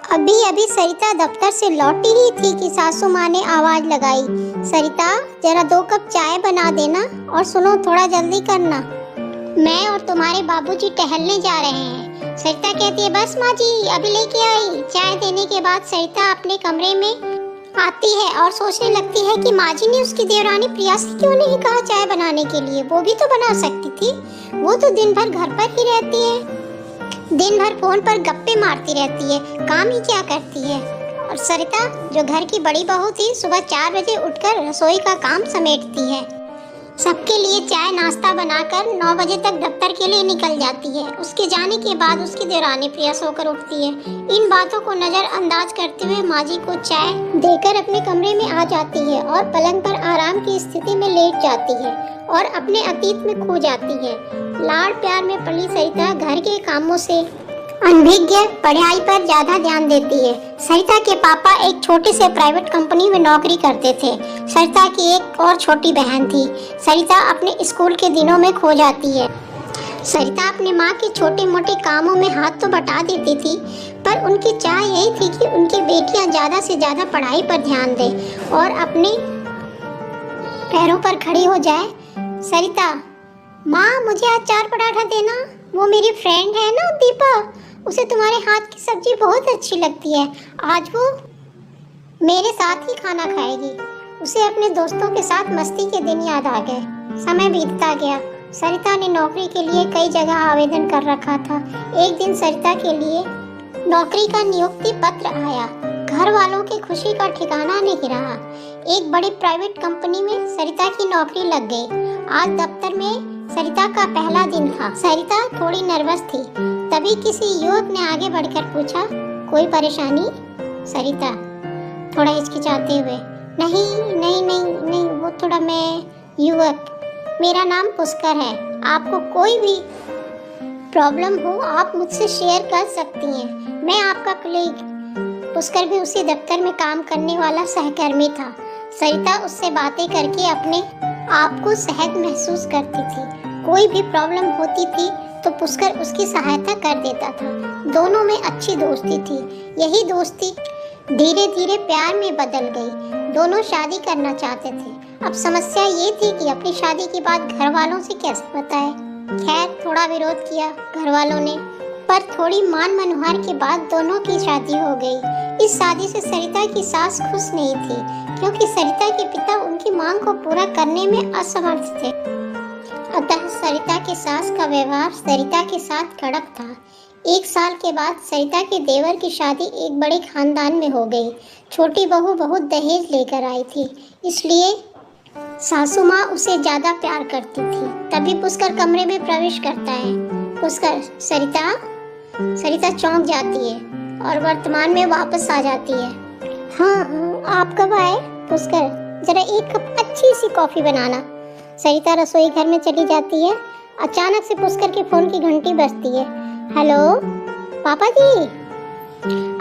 अभी अभी सरिता दफ्तर से लौटी ही थी कि सासू माँ ने आवाज लगाई, सरिता जरा 2 कप चाय बना देना और सुनो थोड़ा जल्दी करना, मैं और तुम्हारे बाबूजी टहलने जा रहे हैं। सरिता कहती है बस माँ जी अभी लेके आई। चाय देने के बाद सरिता अपने कमरे में आती है और सोचने लगती है कि माँ जी ने उसकी देवरानी प्रिया से क्यों नहीं कहा चाय बनाने के लिए, वो भी तो बना सकती थी। वो तो दिन भर घर पर ही रहती है, दिन भर फोन पर गप्पे मारती रहती है, काम ही क्या करती है। और सरिता जो घर की बड़ी बहू थी सुबह 4 बजे उठकर रसोई का काम समेटती है, सबके लिए चाय नाश्ता बनाकर 9 बजे तक दफ्तर के लिए निकल जाती है। उसके जाने के बाद उसकी देवरानी प्रिया सोकर उठती है। इन बातों को नजरअंदाज करते हुए माँ जी को चाय देकर अपने कमरे में आ जाती है और पलंग पर आराम की स्थिति में लेट जाती है और अपने अतीत में खो जाती है। लाड़ प्यार में पली सरिता घर के कामों से अनभिज्ञ पढ़ाई पर ज्यादा ध्यान देती है। सरिता के पापा एक छोटे से प्राइवेट कंपनी में नौकरी करते थे। सरिता की एक और छोटी बहन थी। सरिता अपने स्कूल के दिनों में खो जाती है। सरिता अपनी माँ के छोटे मोटे कामों में हाथ तो बटा देती थी, पर उनकी चाह यही थी कि उनकी बेटियां ज्यादा से ज्यादा पढ़ाई पर ध्यान दें और अपने पैरों पर खड़ी हो जाए। सरिता, माँ मुझे आज 4 पराठा देना, वो मेरी फ्रेंड है ना दीपा, उसे तुम्हारे हाथ की सब्जी बहुत अच्छी लगती है, आज वो मेरे साथ ही खाना खाएगी। उसे अपने दोस्तों के साथ मस्ती के दिन याद आ गए। समय बीतता गया। सरिता ने नौकरी के लिए कई जगह आवेदन कर रखा था। एक दिन सरिता के लिए नौकरी का नियुक्ति पत्र आया। घर वालों की खुशी का ठिकाना नहीं रहा। एक बड़ी प्राइवेट कंपनी में सरिता की नौकरी लग गई। आज दफ्तर में सरिता का पहला दिन था। सरिता थोड़ी नर्वस थी। तभी किसी युवक ने आगे बढ़कर पूछा, कोई परेशानी? सरिता थोड़ा हिचकिचाते हुए, नहीं नहीं नहीं नहीं, वो थोड़ा मैं युवक, मेरा नाम पुष्कर है, आपको कोई भी प्रॉब्लम हो आप मुझसे शेयर कर सकती हैं, मैं आपका कलीग। पुष्कर भी उसी दफ्तर में काम करने वाला सहकर्मी था। सरिता उससे बातें करके अपने आप को सहज महसूस करती थी। कोई भी प्रॉब्लम होती थी तो पुष्कर उसकी सहायता कर देता था। दोनों में अच्छी दोस्ती थी। यही दोस्ती धीरे धीरे प्यार में बदल गई। दोनों शादी करना चाहते थे। अब समस्या ये थी कि अपनी शादी की बात घर वालों से कैसे बताए। खैर थोड़ा विरोध किया घर वालों ने, पर थोड़ी मान मनोहार के बाद दोनों की शादी हो गई। इस शादी से सरिता की सास खुश नहीं थी, क्योंकि सरिता के पिता उनकी मांग को पूरा करने में असमर्थ थे। अतः सरिता के सास का व्यवहार सरिता के साथ कड़क था। 1 साल के बाद सरिता के देवर की शादी एक बड़े खानदान में हो गई। छोटी बहू बहुत दहेज लेकर आई थी, इसलिए सासू माँ उसे ज्यादा प्यार करती थी। तभी पुष्कर कमरे में प्रवेश करता है। पुष्कर, सरिता चौंक जाती है और वर्तमान में वापस आ जाती है। हाँ, आप कब आए? पुष्कर, जरा 1 कप अच्छी सी कॉफी बनाना। सरिता रसोई घर में चली जाती है। अचानक से पुष्कर के फोन की घंटी बजती है। हेलो पापा जी।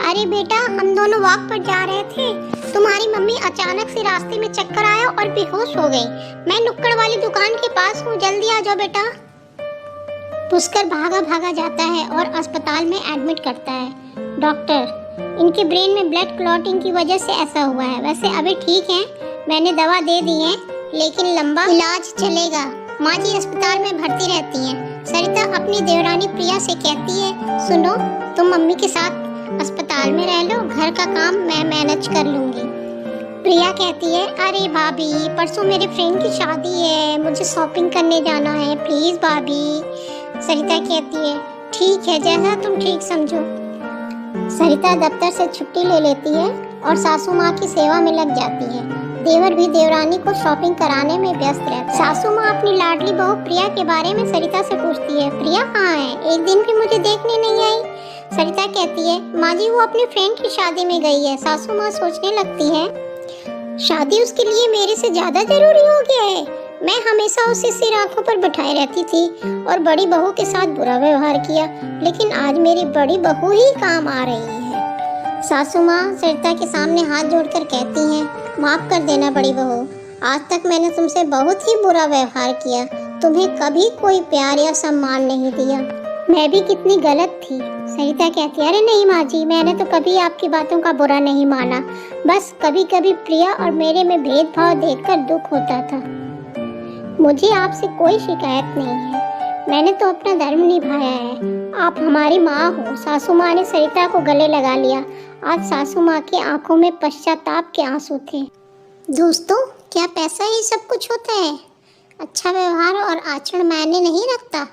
अरे बेटा, हम दोनों वॉक पर जा रहे थे, तुम्हारी मम्मी अचानक से रास्ते में चक्कर आया और बेहोश हो गई। मैं नुक्कड़ वाली दुकान के पास हूँ, जल्दी आ जाओ बेटा। पुष्कर भागा भागा जाता है और अस्पताल में एडमिट करता है। डॉक्टर, इनके ब्रेन में ब्लड क्लॉटिंग की वजह से ऐसा हुआ है। वैसे अभी ठीक है, मैंने दवा दे दी है, लेकिन लंबा इलाज चलेगा। माँ जी अस्पताल में भर्ती रहती हैं। सरिता अपनी देवरानी प्रिया से कहती है, सुनो, तुम मम्मी के साथ अस्पताल में रह लो, घर का काम मैं मैनेज कर लूंगी। प्रिया कहती है, अरे भाभी, परसों मेरे फ्रेंड की शादी है, मुझे शॉपिंग करने जाना है, प्लीज भाभी। सरिता कहती है, ठीक है, जैसा तुम ठीक समझो। सरिता दफ्तर से छुट्टी ले लेती है और सासू माँ की सेवा में लग जाती है। देवर भी देवरानी को शॉपिंग कराने में व्यस्त रहता है। सासू माँ अपनी लाडली बहू प्रिया के बारे में सरिता से पूछती है, प्रिया कहाँ है? एक दिन भी मुझे देखने नहीं आई। सरिता कहती है, माँ जी वो अपनी फ्रेंड की शादी में गई है। सासू माँ सोचने लगती है, शादी उसके लिए मेरे से ज्यादा जरूरी हो गया है। मैं हमेशा उसे सिर आंखों पर बिठाए रहती थी और बड़ी बहू के साथ बुरा व्यवहार किया, लेकिन आज मेरी बड़ी बहू ही काम आ रही है। सासू माँ सरिता के सामने हाथ जोड़कर कहती हैं, माफ कर देना बड़ी बहू, आज तक मैंने तुमसे बहुत ही बुरा व्यवहार किया, तुम्हें कभी कोई प्यार या सम्मान नहीं दिया। मैं भी कितनी गलत थी। सरिता कहती है, अरे नहीं माँ जी, मैंने तो कभी आपकी बातों का बुरा नहीं माना, बस कभी कभी प्रिया और मेरे में भेदभाव देखकर दुख होता था। मुझे आपसे कोई शिकायत नहीं है, मैंने तो अपना धर्म निभाया है। आप हमारी माँ हो। सासू माँ ने सरिता को गले लगा लिया। आज सासू माँ की आंखों में पश्चाताप के आंसू थे। दोस्तों, क्या पैसा ही सब कुछ होता है? अच्छा व्यवहार और आचरण मायने नहीं रखता?